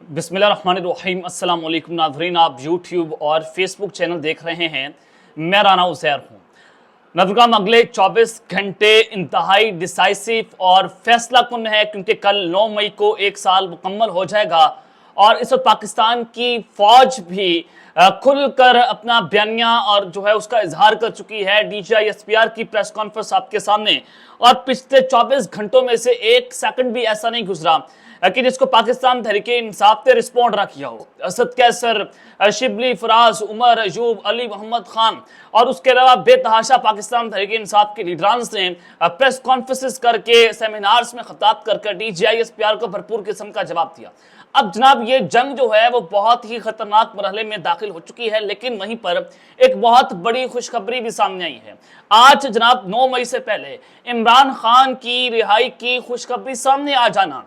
बिस्मिल्लाहिर्रहमानिर्रहीम। अस्सलाम वालेकुम नाज़रीन, आप यूट्यूब और फेसबुक चैनल देख रहे हैं। मैं राना उज़ैर हूँ। नाज़रीन, अगले 24 घंटे इंतहाई डिसाइसिव और फैसला कुन है, क्योंकि कल 9 मई को एक साल मुकम्मल हो जाएगा और इस वक्त पाकिस्तान की फ़ौज भी खुल कर अपना बयानिया और जो है उसका इजहार कर चुकी है। DGI SPR की प्रेस कॉन्फ्रेंस आपके सामने, और पिछले 24 घंटों में से एक सेकंड भी ऐसा नहीं गुजरा कि जिसको पाकिस्तान तहरीके इंसाफ ने रिस्पॉन्ड ना किया हो। असद कैसर, शिबली, फराज, उमर, अयूब, अली मोहम्मद खान और उसके अलावा बेतहाशा पाकिस्तान तहरीके इंसाफ के लीडरान्स ने प्रेस कॉन्फ्रेंसेस करके, सेमिनार्स में खिताब करके DGI SPR को भरपूर किस्म का जवाब दिया। अब जनाब ये जंग जो है वो बहुत ही खतरनाक मरहले में दाखिल हो चुकी है, लेकिन वहीं पर एक बहुत बड़ी खुशखबरी भी सामने आई है। आज जनाब 9 मई से पहले इमरान खान की रिहाई की खुशखबरी सामने आ जाना,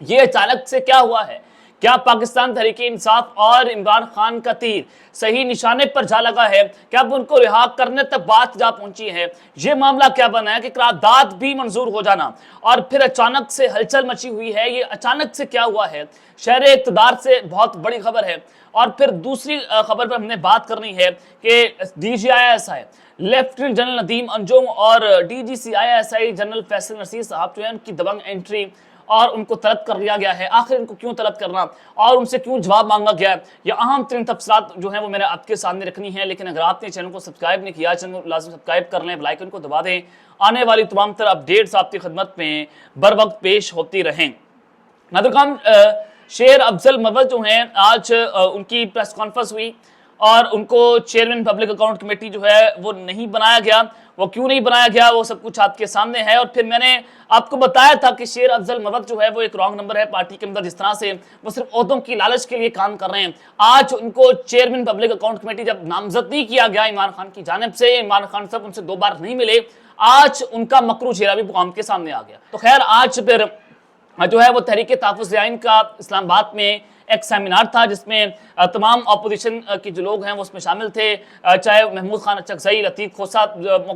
ये अचानक से क्या हुआ है? क्या पाकिस्तान तहरीके इंसाफ और इमरान खान का तीर सही निशाने पर जा लगा है? क्या अब उनको रिहा करने तक बात जा पहुंची है? ये मामला क्या बना है कि करारदाद भी मंजूर हो जाना और फिर अचानक से हलचल मची हुई है। ये अचानक से क्या हुआ है? शहर इक़्तिदार से बहुत बड़ी खबर है। और फिर दूसरी खबर पर हमने बात करनी है कि DGI lieutenant general Nadeem Anjum और DGCI जनरल फैसल नसीर साहब जो है, उनकी दबंग एंट्री और उनको तलब कर लिया गया है। आखिर इनको क्यों तलब करना और उनसे क्यों जवाब मांगा गया है, ये अहम तरीन तफसीलात जो है वो मैंने आपके सामने रखनी है। लेकिन अगर आपने चैनल को सब्सक्राइब नहीं किया, चैनल को लाजम सब्सक्राइब कर लें, बेल आइकन को दबा दें। आने वाली तमाम तरह अपडेट्स आपकी खिदमत में बर वक्त पेश होती रहें। नाज़रीन, शेर अफजल मर्वत जो हैं, आज उनकी प्रेस कॉन्फ्रेंस हुई और उनको चेयरमैन पब्लिक अकाउंट कमेटी जो है वो नहीं बनाया गया। वो क्यों नहीं बनाया गया, वो सब कुछ आपके सामने है। और फिर मैंने आपको बताया था कि शेर अफजल मर्वत जो है वो एक रॉन्ग नंबर है पार्टी के अंदर, जिस तरह से वो सिर्फ ओहदों की लालच के लिए काम कर रहे हैं। आज उनको चेयरमैन पब्लिक अकाउंट कमेटी जब नामजद नहीं किया गया इमरान खान की जानिब से, इमरान खान साहब उनसे 2 बार नहीं मिले, आज उनका मकरू चेहरा भी मुकाम के सामने आ गया। तो खैर, आज फिर जो है वो तहरीके तहफ़्फ़ुज़ आइन का इस्लामाबाद में एक सेमिनार था, जिसमें तमाम अपोजिशन के जो लोग हैं वो उसमें शामिल थे। चाहे महमूद खान अचकज़ई, लतीफ़ खोसा,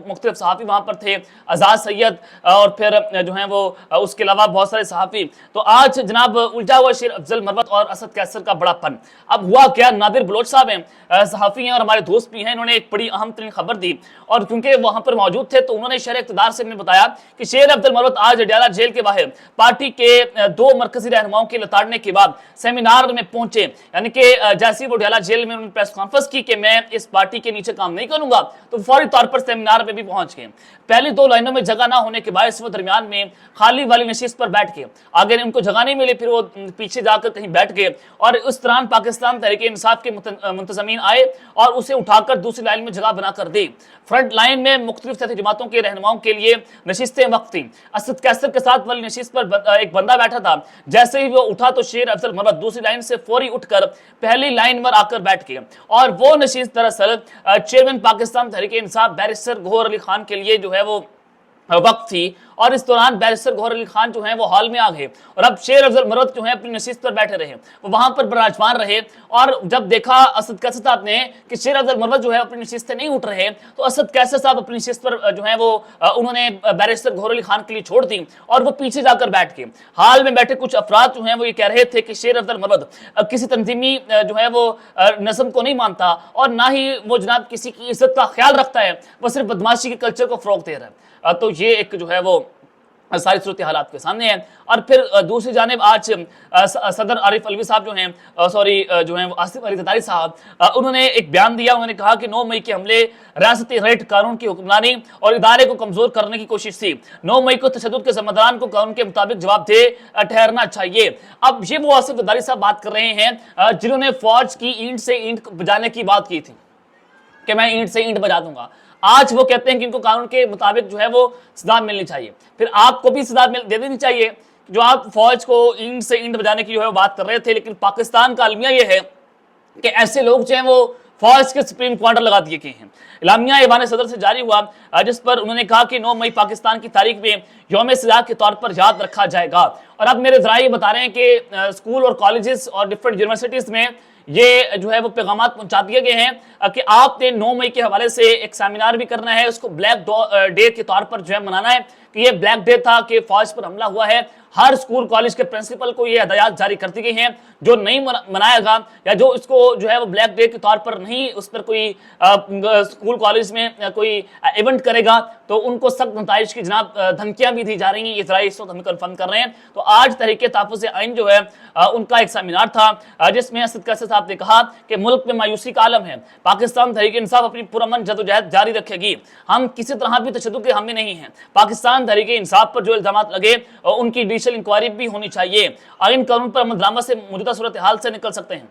मुख्तलिफ सहाफ़ी वहाँ पर थे, आज़ाद सैयद और फिर जो हैं वो उसके अलावा बहुत सारे सहाफ़ी। तो आज जनाब उलझा हुआ शेर अफजल मर्वत और असद कैसर का बड़ापन। अब हुआ क्या, नादिर बलोच साहब हैं, सहाफ़ी हैं और हमारे दोस्त भी हैं, इन्होंने एक बड़ी अहम तरीन खबर दी और क्योंकि वहाँ पर मौजूद थे तो उन्होंने शहर इक़्तिदार से बताया कि शेर अफजल मर्वत आज अडयाला जेल के बाहर पार्टी के 2 मरकजी रहनुमाओं के लताड़ने के बाद सेमिनार में पहुंचे। यानी कि जैसे वो अडयाला जेल में उन्होंने प्रेस कॉन्फ्रेंस की कि मैं इस पार्टी के नीचे काम नहीं करूंगा, तो फौरी तौर पर सेमिनार में भी पहुंच गए। पहली 2 लाइनों में जगह ना होने के बाद वो दरमियान में खाली वाली नशिस्त पर बैठ के, आगे उनको जगह नहीं मिली, फिर वो पीछे जाकर कहीं बैठ गए और उस दौरान पाकिस्तान तहरीके इंसाफ के मुंतजमीन आए और उसे उठाकर दूसरी लाइन में जगह बनाकर दी। फ्रंट लाइन में मुख्तलिफ सियासी जमातों के रहनुमाओं के लिए नशिस्तें वक्त थी। असद कैसर के साथ वाली नशिस्त पर एक बंदा बैठा था। जैसे ही वो उठा तो शेर अफजल मर्वत दूसरी लाइन से फौरी उठकर पहली लाइन पर आकर बैठ गए और वो नशिस्त दरअसल चेयरमैन पाकिस्तान तहरीके इंसाफ बैरिस्टर गौहर अली खान के लिए जो है वो वक्त थी। और इस दौरान बैरिस्टर गौहर अली खान जो हैं वो हॉल में आ गए और अब शेर अफजल मर्वत जो हैं अपनी नशिस्त पर बैठे रहे, वो वहां पर विराजमान रहे। और जब देखा असद कैसर साहब ने कि शेर अफजल मर्वत जो है अपनी नशिस्त से नहीं उठ रहे, तो असद कैसर साहब अपनी नशिस्त पर जो है वो उन्होंने बैरिस्टर गौहर अली खान के लिए छोड़ दी और वो पीछे जाकर बैठ गए। हाल में बैठे कुछ अफराद जो हैं वो ये कह रहे थे कि शेर अफजल मर्वत किसी तंजीमी जो है वो नज़म को नहीं मानता और ना ही वो जनाब किसी की इज्जत का ख्याल रखता है, वो सिर्फ बदमाशी के कल्चर को फ़रोग़ दे रहा है। तो ये एक जो है वो सारी सूरत हालात के सामने है। और फिर दूसरी जानिब आज सदर आरिफ अलवी साहब जो हैं जो हैं आसिफ अली ज़रदारी साहब, उन्होंने एक बयान दिया। उन्होंने कहा कि 9 मई के हमले रियासती रेट कानून की हुक्मरानी और इदारे को कमज़ोर करने की कोशिश थी। 9 मई को तशद्दुद के ज़िम्मेदारान को कानून के मुताबिक जवाबदेह ठहरना चाहिए। अब ये वो आसिफ ज़रदारी साहब बात कर रहे हैं जिन्होंने फौज की ईंट से ईंट बजाने की बात की थी कि मैं ईंट से ईंट बजा दूंगा। आज वो कहते हैं कि इनको कानून के मुताबिक जो है वो सजा मिलनी चाहिए। फिर आपको भी सजा दे देनी चाहिए, जो आप फौज को ईंट से ईंट बजाने की जो है बात कर रहे थे। लेकिन पाकिस्तान का अलमिया ये है कि ऐसे लोग जो हैं वो फौज के सुप्रीम क्वार्टर लगा दिए गए हैं। इलामिया ईवान सदर से जारी हुआ, जिस पर उन्होंने कहा कि 9 मई पाकिस्तान की तारीख में यौम सजा के तौर पर याद रखा जाएगा और अब मेरे ज़राए ये बता रहे हैं कि स्कूल और कॉलेजेस और डिफरेंट यूनिवर्सिटीज़ में ये जो है वो पैगामात पहुंचा दिए गए हैं कि आपने 9 मई के हवाले से एक सेमिनार भी करना है, उसको ब्लैक डे के तौर पर जो है मनाना है कि ये ब्लैक डे था कि फौज पर हमला हुआ है। हर स्कूल कॉलेज के प्रिंसिपल को ये हदायत जारी कर दी गई हैं, जो नहीं मनाएगा या जो इसको जो है वो ब्लैक डे के तौर पर नहीं उस पर कोई स्कूल कॉलेज में कोई इवेंट करेगा तो उनको सख्त नताइज की जनाब धमकियां भी दी जा रही हैं। ये इस वक्त हम कंफर्म कर रहे हैं। तो आज तहरीक तहफ़्फ़ुज़ आइन जो है उनका एक सेमिनार था जिसमें असद कैसर साहब ने कहा कि मुल्क में मायूसी का आलम है, पाकिस्तान तहरीक इंसाफ अपनी पुरअमन जदोजहद जारी रखेगी, हम किसी तरह भी तशद्दुद के हामी नहीं हैं। पाकिस्तान तहरीक इंसाफ पर जो इल्जाम लगे उनकी जुडिशल इंक्वायरी भी होनी चाहिए। आइन कानून पर अमल दरामद से मौजूदा सूरत हाल से निकल सकते हैं।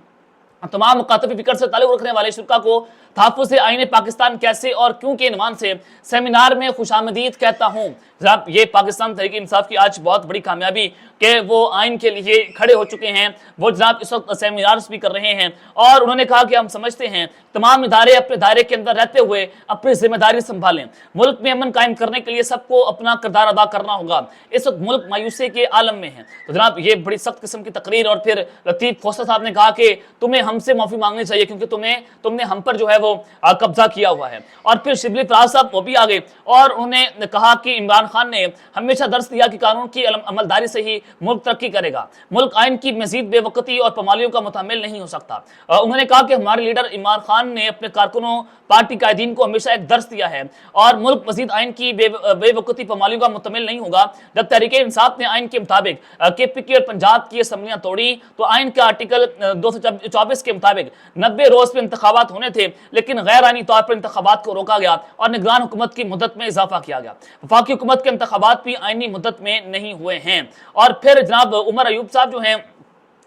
तमाम मुखातब फिक्र से ताल्लुक रखने वाले शुरा को तहफ़्फ़ुज़ आइन पाकिस्तान कैसे और क्यों के इनवान से सेमिनार में खुशामदीद कहता हूँ। जनाब ये पाकिस्तान तहरीक इंसाफ की आज बहुत बड़ी कामयाबी कि वो आइन के लिए खड़े हो चुके हैं। वो जनाब इस वक्त सेमिनार्स भी कर रहे हैं और उन्होंने कहा कि हम समझते हैं तमाम इदारे अपने दायरे के अंदर रहते हुए अपनी जिम्मेदारी संभालें। मुल्क में अमन कायम करने के लिए सबको अपना किरदार अदा करना होगा। इस वक्त मुल्क मायूसी के आलम में है। तो जनाब ये बड़ी सख्त किस्म की तकरीर। और फिर लतीफ़ खोसा साहब ने कहा कि तुम्हें हमसे माफ़ी मांगनी चाहिए क्योंकि तुमने हम पर जो है वो कब्जा किया हुआ है। और फिर शिबली फराज साहब वो भी आ गए और उन्होंने कहा कि इमरान खान ने हमेशा दर्ज दिया कि कानून की अमलदारी से ही मुल्क तरक्की करेगा, मुल्क आइन की मजीद बेवकती और पामालियों का मुतामिल नहीं हो सकता। उन्होंने कहा कि हमारे लीडर इमरान खान ने अपने कारकुनों पार्टी कायदीन को हमेशा एक दर्ज दिया है और मुल्क मजीद आइन की बेवकती पामालियों का मुतामिल नहीं होगा। जब तहरीक इंसाफ ने आइन के मुताबिक KPK और पंजाब की असम्बलियां तोड़ी तो आइन के आर्टिकल 224 के मुताबिक 90 रोज पे इंतखाबात होने थे, लेकिन गैर आइनी तौर पर इंतखाबात को रोका गया और निगरान हुकूमत की मुद्दत में इजाफा किया गया। वफाकी हुकूमत के इंतखाबात भी आइनी मुद्दत में नहीं हुए हैं। और फिर जनाब उमर अयूब साहब जो हैं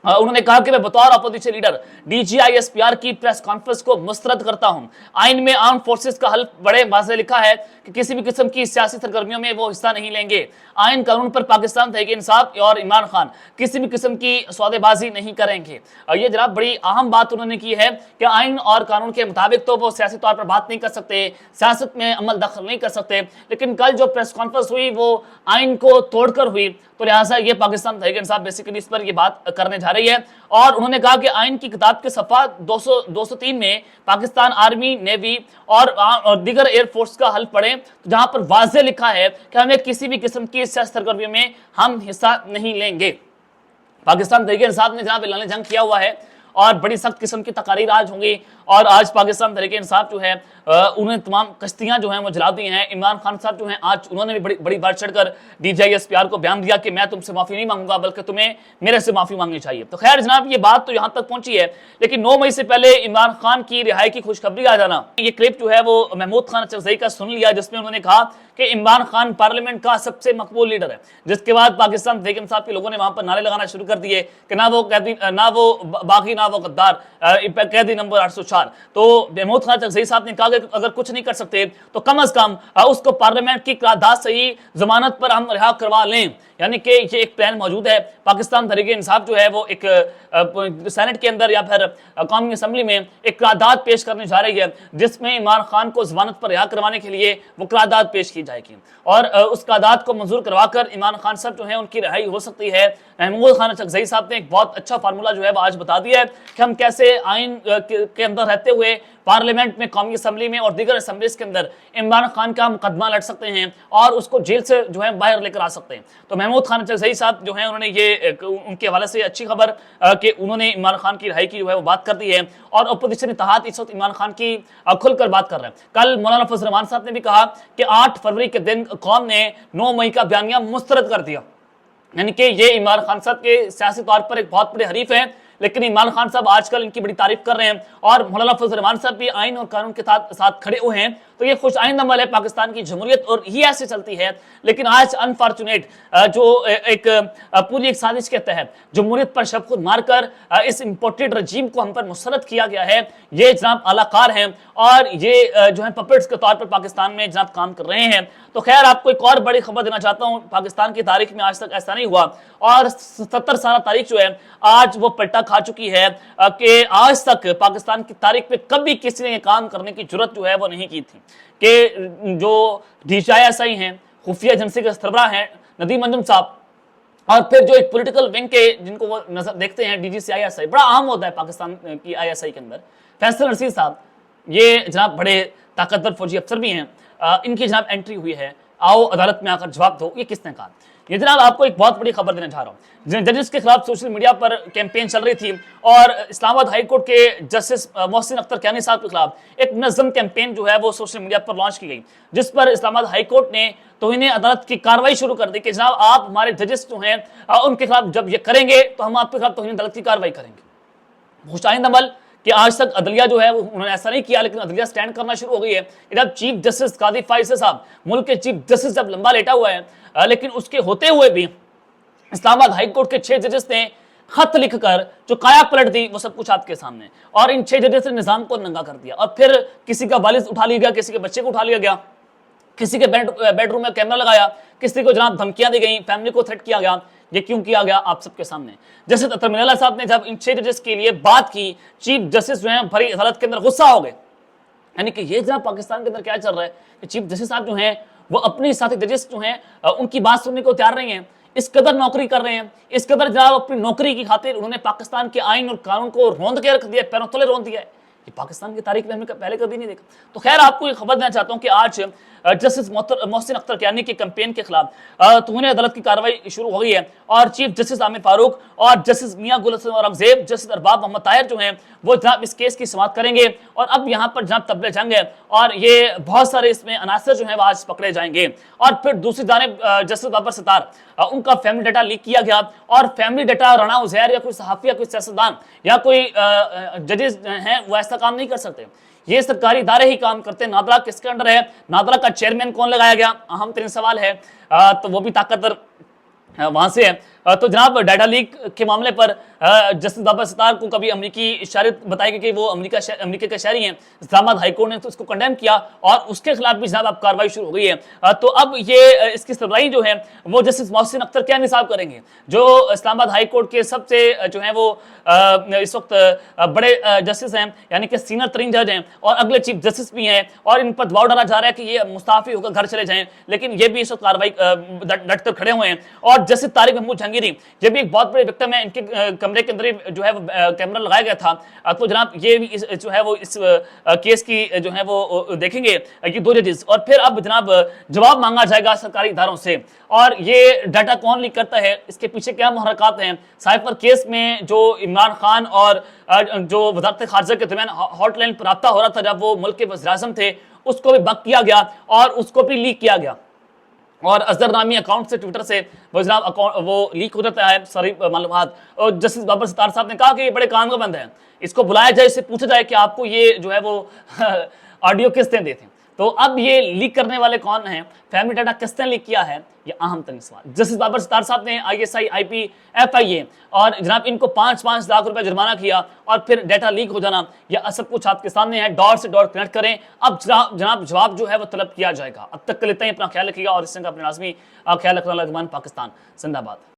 उन्होंने कहा कि मैं बतौर अपोजिशन लीडर DGI-SPR की प्रेस कॉन्फ्रेंस को मुस्तरद करता हूं। आइन में आर्म फोर्सेस का हल्फ बड़े वाज़ेह लिखा है कि किसी भी किस्म की सियासी सरगर्मियों में वो हिस्सा नहीं लेंगे। आइन कानून पर पाकिस्तान तहरीक इंसाफ और इमरान खान किसी भी किस्म की सौदेबाजी नहीं करेंगे। और ये जनाब बड़ी अहम बात उन्होंने की है कि आइन और कानून के मुताबिक तो वो सियासी तौर पर बात नहीं कर सकते, सियासत में अमल दखल नहीं कर सकते, लेकिन कल जो प्रेस कॉन्फ्रेंस हुई वो आइन को तोड़कर हुई, तो लिहाजा ये पाकिस्तान तहरीक इंसाफ बेसिकली इस पर ये बात करने जा रही है। और उन्होंने कहा कि आइन की किताब के सफ़ा 203 में पाकिस्तान आर्मी, नेवी और दीगर एयरफोर्स का हल्फ पढ़ें जहां पर वाज़ेह लिखा है कि हमें किसी भी किस्म की सियासी सरगर्मियों में हम हिस्सा नहीं लेंगे। पाकिस्तान तहरीक इंसाफ ने जनाब ऐलान जंग किया हुआ है और बड़ी सख्त किस्म की तकारीर आज होंगी। और आज पाकिस्तान तहरीक इंसाफ जो है उन्हें तमाम कश्तियां जो हैं वो जला दी हैं। इमरान खान साहब जो हैं आज उन्होंने भी बड़ी बढ़ चढ़कर DGI-SPR को बयान दिया कि मैं तुमसे माफ़ी नहीं मांगूंगा बल्कि तुम्हें मेरे से माफ़ी मांगनी चाहिए। तो खैर जनाब ये बात तो यहाँ तक पहुंची है, लेकिन 9 मई से पहले इमरान खान की रिहाई की खुशखबरी आ जाना, ये क्लिप जो है वो महमूद खान अचरजई का सुन लिया जिसमें उन्होंने कहा कि इमरान खान पार्लियामेंट का सबसे मकबूल लीडर है। जिसके बाद पाकिस्तान तहरीक इंसाफ के लोगों ने वहां पर नारे लगाना शुरू कर दिए कि ना वो कैदी, ना वो बागी, ना वो गद्दार, कैदी नंबर 804। तो महमूद खान अचरजई साहब ने कहा कि अगर कुछ नहीं कर सकते तो कम अज कम उसको पार्लियामेंट की करारदाद से ही जमानत पर हम रिहा करवा लें। यानी कि ये एक प्लान मौजूद है। पाकिस्तान तहरीक इंसाफ जो है वो एक सेनेट के अंदर या फिर कौमी असम्बली में एक करारदाद पेश करने जा रही है जिसमें इमरान खान को जमानत पर रिहा करवाने के लिए वो करारदाद पेश की जाएगी और उस करारदाद को मंजूर करवाकर इमरान खान साहब जो है उनकी रिहाई हो सकती है। महमूद खान अचरजई साहब ने एक बहुत अच्छा फार्मूला जो है वो आज बता दिया है कि हम कैसे आइन के अंदर रहते हुए पार्लियामेंट में, कौमी असम्बली में और दीगर असम्बलीज के अंदर इमरान खान का मुकदमा लड़ सकते हैं और उसको जेल से जो है बाहर लेकर आ सकते हैं। तो महमूद खान अचरजई साहब जो हैं उन्होंने ये उनके हवाले से अच्छी खबर कि उन्होंने इमरान खान की रिहाई की जो है वो बात कर दी है और अपोजिशन इत्तेहाद इस वक्त इमरान खान की खुलकर बात कर रहे हैं। कल मौलाना फजल रहमान साहब ने भी कहा कि 8 फरवरी के दिन कौम ने 9 मई का बयानिया मुस्तरद कर दिया। यानी कि ये इमरान खान साहब के सियासी तौर पर एक बहुत बड़े हरीफ हैं, लेकिन इमरान खान साहब आजकल इनकी बड़ी तारीफ कर रहे हैं और मौलाना फजल रहमान साहब भी आइन और कानून के साथ खड़े हुए हैं। तो ये खुश आइंद अमल है पाकिस्तान की जमहूरियत और ये ऐसे चलती है। लेकिन आज अनफॉर्चुनेट जो एक पूरी एक साजिश के तहत जमहूरियत पर शब खुद मारकर इस इम्पोर्टेड रजीम को हम पर मुसरत किया गया है। ये जनाब आलाकार हैं और ये जो है पपेट्स के तौर पर पाकिस्तान में जनाब काम कर रहे हैं। तो खैर आपको एक और बड़ी खबर देना चाहता हूँ, पाकिस्तान की तारीख में आज तक ऐसा नहीं हुआ और 70 साल तारीख जो है आज वो पलटा खा चुकी है कि आज तक पाकिस्तान की तारीख में कभी किसी ने काम करने की जरूरत जो है वो नहीं की थी कि जो DGI-SI हैं, खुफिया एजेंसी के सरबराह हैं नदीम अंजुम साहब, اور پھر جو ایک پولیٹیکل ونگ کے جن کو وہ نظر دیکھتے ہیں DGC ISI، بڑا اہم ہوتا ہے پاکستان کی ISI کے اندر، فیصل رشید صاحب، یہ جناب بڑے طاقتور فوجی افسر بھی ہیں، ان کی جناب انٹری ہوئی ہے، آؤ عدالت میں آ کر جواب دو، یہ کس نے کہا؟ یہ جناب آپ کو ایک بہت بڑی خبر دینے جا رہا ہوں، ججز کے خلاف سوشل میڈیا پر کیمپین چل رہی تھی، اور اسلام آباد ہائی کورٹ کے جسٹس محسن اختر کیانی صاحب کے خلاف ایک منظم کیمپین جو ہے وہ سوشل میڈیا پر لانچ کی گئی، جس پر اسلام آباد ہائی کورٹ نے توہین عدالت کی کارروائی شروع کر دی کہ جناب آپ ہمارے ججز جو ہیں ان کے خلاف جب یہ کریں گے تو ہم آپ کے خلاف توہین عدالت کی کارروائی کریں گے۔ خوش آئند عمل کہ آج تک عدلیہ جو ہے انہوں نے ایسا نہیں کیا، لیکن عدلیہ سٹینڈ کرنا شروع ہو گئی ہے۔ جب چیف جسٹس قاضی فائز صاحب، ملک کے چیف جسٹس جب لمبا لیٹا ہوا ہے، لیکن اس کے ہوتے ہوئے بھی اسلام آباد ہائی کورٹ کے 6 ججز نے خط لکھ کر جو کایا پلٹ دی، وہ سب کچھ آپ کے سامنے، اور ان 6 ججز نے نظام کو ننگا کر دیا، اور پھر کسی کا والد اٹھا لیا گیا، کسی کے بچے کو اٹھا لیا گیا، کسی کے بیڈ روم میں کیمرہ لگایا، کسی کو جناب دھمکیاں دی گئیں، فیملی کو تھریٹ کیا گیا۔ یہ کیوں کیا گیا آپ سب کے سامنے؟ جسٹس اطہر منی اللہ صاحب نے جب ان 6 ججز کے لیے بات کی، چیف جسٹس جو ہیں بھری عدالت کے اندر غصہ ہو گئے، یعنی کہ یہ جناب پاکستان کے اندر کیا چل رہا ہے کہ چیف جسٹس صاحب جو ہیں وہ اپنی ساتھی ججز جو ہیں ان کی بات سننے کو تیار نہیں ہیں، اس قدر نوکری کر رہے ہیں، اس قدر جناب اپنی نوکری کی خاطر انہوں نے پاکستان کے آئین اور قانون کو روند کے رکھ دیا، پیروں تلے روند دیا ہے۔ یہ پاکستان کی تاریخ میں ہم نے پہلے کبھی نہیں دیکھا۔ تو خیر آپ کو یہ خبر دینا چاہتا ہوں کہ آج جسٹس محسن اختر کیانی کے کیمپین کے خلاف توہین عدالت کی کارروائی شروع ہو گئی ہے، اور چیف جسٹس عامر فاروق اور جسٹس میاں گل حسن اورنگزیب، جسٹس ارباب محمد طاہر جو ہیں وہ جناب اس کیس کی سماعت کریں گے، اور اب یہاں پر جناب طبلِ جنگ ہے، اور یہ بہت سارے اس میں عناصر جو ہیں وہ آج پکڑے جائیں گے۔ اور پھر دوسری جانب جسٹس بابر ستار، ان کا فیملی ڈیٹا لیک کیا گیا، اور فیملی ڈیٹا رانا عزیر یا کوئی صحافی یا کوئی سیاستدان یا کوئی ججز ہیں وہ ایسا کام نہیں کر سکتے، یہ سرکاری ادارے ہی کام کرتے ہیں۔ نادرا کس کے انڈر ہے؟ نادرا کا چیئرمین کون لگایا گیا؟ اہم ترین سوال ہے، تو وہ بھی طاقتور وہاں سے ہے۔ تو جناب ڈیٹا لیک کے معاملے پر جسٹس بابر ستار کو کبھی امریکی اشارت بتائی گئی کہ وہ امریکہ کے شہری ہیں، اسلام آباد ہائی کورٹ نے تو اس کو کنڈیم کیا، اور اس کے خلاف بھی جناب اب کارروائی شروع ہو گئی ہے۔ تو اب یہ اس کی سربراہی جو ہے وہ جسٹس محسن اختر کیانی صاحب کریں گے، جو اسلام آباد ہائی کورٹ کے سب سے جو ہیں وہ اس وقت بڑے جسٹس ہیں، یعنی کہ سینئر ترین جج ہیں، اور اگلے چیف جسٹس بھی ہیں، اور ان پر دباؤ ڈالا جا رہا ہے کہ یہ مستعفی ہو کر گھر چلے جائیں، لیکن یہ بھی اس وقت کارروائی ڈٹ کر کھڑے ہوئے ہیں۔ اور جسٹس طارق محمود جہانگیری، یہ بھی ایک بہت بڑے وکٹم ہے، ان کے کمرے کے اندر جو ہے وہ کیمرہ لگایا گیا تھا، تو جناب یہ بھی جو ہے وہ اس کیس کی جو ہے وہ دیکھیں گے یہ 2 ججز۔ اور پھر اب جناب جواب مانگا جائے گا سرکاری اداروں سے، اور یہ ڈیٹا کون لیک کرتا ہے، اس کے پیچھے کیا محرکات ہیں۔ سائفر کیس میں جو عمران خان اور جو وزارت خارجہ کے درمیان ہاٹ لائن پر رابطہ ہو رہا تھا جب وہ ملک کے وزیر اعظم تھے، اس کو بھی بک کیا گیا اور اس کو بھی لیک کیا گیا، اور اظہر نامی اکاؤنٹ سے ٹویٹر سے وہ جناب وہ لیک ہو جاتا ہے ساری معلومات۔ اور جسٹس بابر ستار صاحب نے کہا کہ یہ بڑے کام کا بند ہے، اس کو بلایا جائے، اس سے پوچھا جائے کہ آپ کو یہ جو ہے وہ آڈیو کس نے دیتے ہیں۔ تو اب یہ لیک کرنے والے کون ہیں، فیملی ڈیٹا کس نے لیک کیا ہے، یہ اہم ترین سوال۔ جسٹس بابر ستار صاحب نے ISI IP FIA اور جناب ان کو 5-5 لاکھ روپے جرمانہ کیا، اور پھر ڈیٹا لیک ہو جانا، یہ سب کچھ آپ کے سامنے ہے، ڈاٹ سے ڈاٹ کنیکٹ کریں۔ اب جناب جواب جو ہے وہ طلب کیا جائے گا۔ اب تک کے لیے اپنا خیال رکھیے گا، اور اس سے اپنے لازمی خیال رکھنا، پاکستان زندہ باد۔